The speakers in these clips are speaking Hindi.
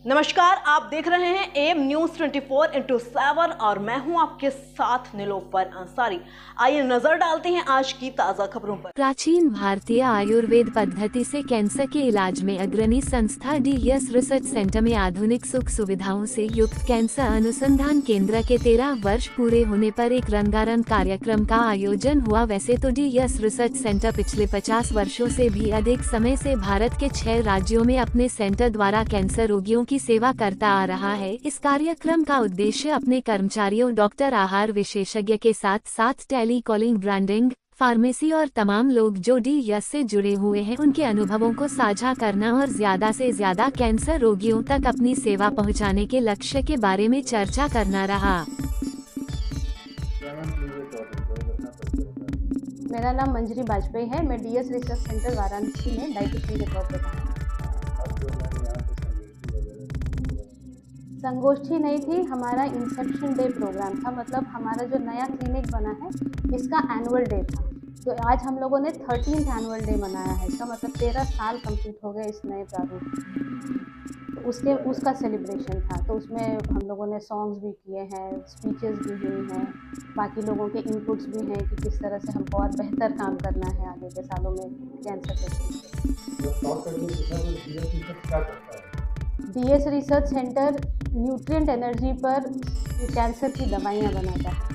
नमस्कार, आप देख रहे हैं एम न्यूज 24/7 और मैं हूं आपके साथ निलोफर अंसारी। आइए नजर डालते हैं आज की ताजा खबरों पर। प्राचीन भारतीय आयुर्वेद पद्धति से कैंसर के इलाज में अग्रणी संस्था डीएस रिसर्च सेंटर में आधुनिक सुख सुविधाओं से युक्त कैंसर अनुसंधान केंद्र के 13 वर्ष पूरे होने पर एक रंगारंग कार्यक्रम का आयोजन हुआ। वैसे तो डीएस रिसर्च सेंटर पिछले 50 वर्षों से भी अधिक समय से भारत के 6 राज्यों में अपने सेंटर द्वारा कैंसर रोगियों की सेवा करता आ रहा है। इस कार्यक्रम का उद्देश्य अपने कर्मचारियों, डॉक्टर, आहार विशेषज्ञ के साथ साथ टेली कॉलिंग, ब्रांडिंग, फार्मेसी और तमाम लोग जो डीएस से जुड़े हुए हैं उनके अनुभवों को साझा करना और ज्यादा से ज्यादा कैंसर रोगियों तक अपनी सेवा पहुंचाने के लक्ष्य के बारे में चर्चा करना रहा। मेरा नाम मंजरी बाजपेयी है। मैं डीएस रिसर्च सेंटर वाराणसी में डाइटिशियन के तौर पर काम। संगोष्ठी नहीं थी, हमारा इंसेप्शन डे प्रोग्राम था। मतलब हमारा जो नया क्लिनिक बना है इसका एनुअल डे था। तो आज हम लोगों ने 13th एनुअल डे मनाया है। इसका मतलब 13 साल कंप्लीट हो गए इस नए प्रारूप। तो उसका सेलिब्रेशन था। तो उसमें हम लोगों ने सॉन्ग्स भी किए हैं, स्पीचेस भी हुई हैं, बाकी लोगों के इनपुट्स भी हैं कि किस तरह से हमको और बेहतर काम करना है आगे के सालों में cancer patient. DS research centre nutrient energy पर कैंसर की दवाइयाँ बनाता है।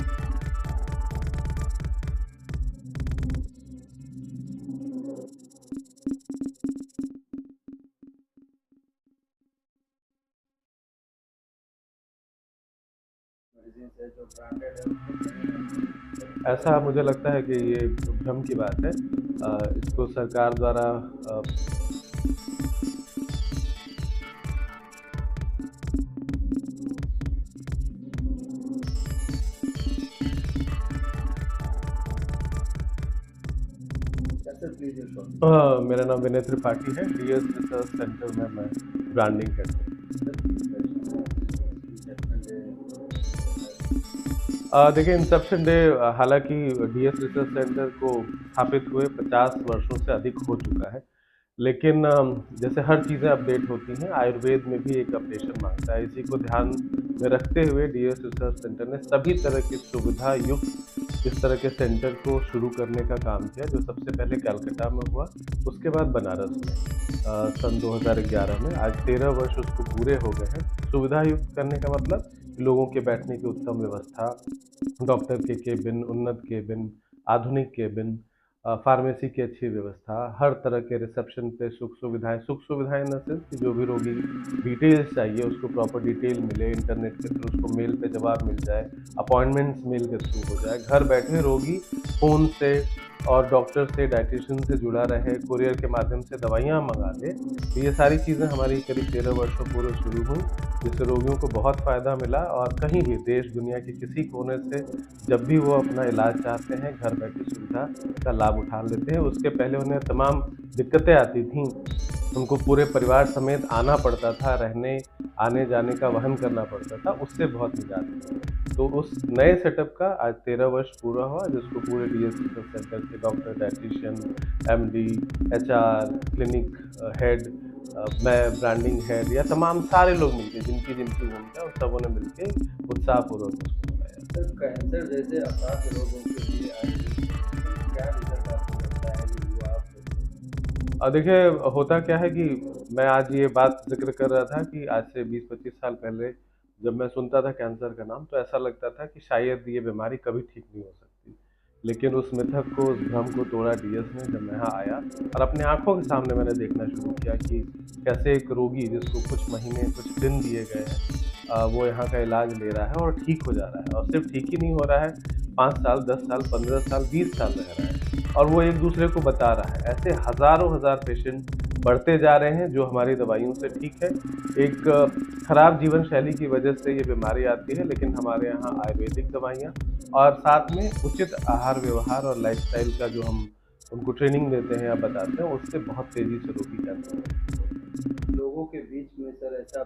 ऐसा मुझे लगता है कि ये भ्रम की बात है। इसको सरकार द्वारा मेरा नाम विनय त्रिपाठी है। डीएस रिसर्च सेंटर में मैं ब्रांडिंग करता हूँ। देखिए, इंसेप्शन डे हालांकि डीएस रिसर्च सेंटर को स्थापित हुए 50 वर्षों से अधिक हो चुका है, लेकिन जैसे हर चीज़ें अपडेट होती हैं, आयुर्वेद में भी एक अपडेशन मांगता है। इसी को ध्यान में रखते हुए डीएस रिसर्च सेंटर ने सभी तरह की सुविधा युक्त इस तरह के सेंटर को शुरू करने का काम किया, जो सबसे पहले कलकत्ता में हुआ, उसके बाद बनारस में सन 2011 में। आज 13 वर्ष उसको पूरे हो गए हैं। सुविधा युक्त करने का मतलब लोगों के बैठने की उत्तम व्यवस्था, डॉक्टर के केबिन, उन्नत केबिन, आधुनिक केबिन, फार्मेसी की अच्छी व्यवस्था, हर तरह के रिसेप्शन पे सुख सुविधाएं न सिर्फ कि जो भी रोगी डिटेल्स चाहिए उसको प्रॉपर डिटेल मिले, इंटरनेट के थ्रू उसको मेल पे जवाब मिल जाए, अपॉइंटमेंट्स मेल के थ्रू हो जाए, घर बैठे रोगी फ़ोन से और डॉक्टर से, डाइटिशियन से जुड़ा रहे, कुरियर के माध्यम से दवाइयाँ मंगा ले। तो ये सारी चीज़ें हमारी करीब 13 वर्षों पूर्व शुरू हुई, जिससे रोगियों को बहुत फ़ायदा मिला और कहीं भी देश दुनिया के किसी कोने से जब भी वो अपना इलाज चाहते हैं घर बैठे सुविधा का लाभ उठा लेते हैं। उसके पहले उन्हें तमाम दिक्कतें आती थीं, उनको पूरे परिवार समेत आना पड़ता था, रहने आने जाने का वहन करना पड़ता था, उससे बहुत निजात मिली। तो उस नए सेटअप का आज 13 वर्ष पूरा हुआ, जिसको पूरे डीएस रिसर्च सेंटर के doctor, dietitian, MD, HR, clinic head, मैं ब्रांडिंग हेड या तमाम सारे लोग मिलके जिनकी भूमिका उन सबों ने मिलके उत्साहपूर्वक उसको बनाया। कैंसर जैसे असाध्य रोगों के लिए क्या रिजल्ट आपको लगता है जो आप? और देखिए, होता क्या है कि मैं आज ये बात जिक्र कर रहा था कि आज से 20-25 साल पहले जब मैं सुनता था कैंसर का नाम तो ऐसा लगता था कि शायद ये बीमारी कभी ठीक नहीं हो सकती। लेकिन उस मिथक को, उस भ्रम को तोड़ा डीएस ने जब मैं यहाँ आया और अपने आंखों के सामने मैंने देखना शुरू किया कि कैसे एक रोगी जिसको कुछ महीने, कुछ दिन दिए गए हैं, वो यहाँ का इलाज ले रहा है और ठीक हो जा रहा है। और सिर्फ ठीक ही नहीं हो रहा है, 5 साल, 10 साल, 15 साल, 20 साल रह रहा है और वो एक दूसरे को बता रहा है। ऐसे हज़ारों हज़ार पेशेंट बढ़ते जा रहे हैं जो हमारी दवाइयों से ठीक है। एक खराब जीवन शैली की वजह से ये बीमारी आती है, लेकिन हमारे यहाँ आयुर्वेदिक दवाइयाँ और साथ में उचित आहार व्यवहार और लाइफस्टाइल का जो हम उनको ट्रेनिंग देते हैं या बताते हैं, उससे बहुत तेज़ी से रोगी कैंसर लोगों के बीच में सर ऐसा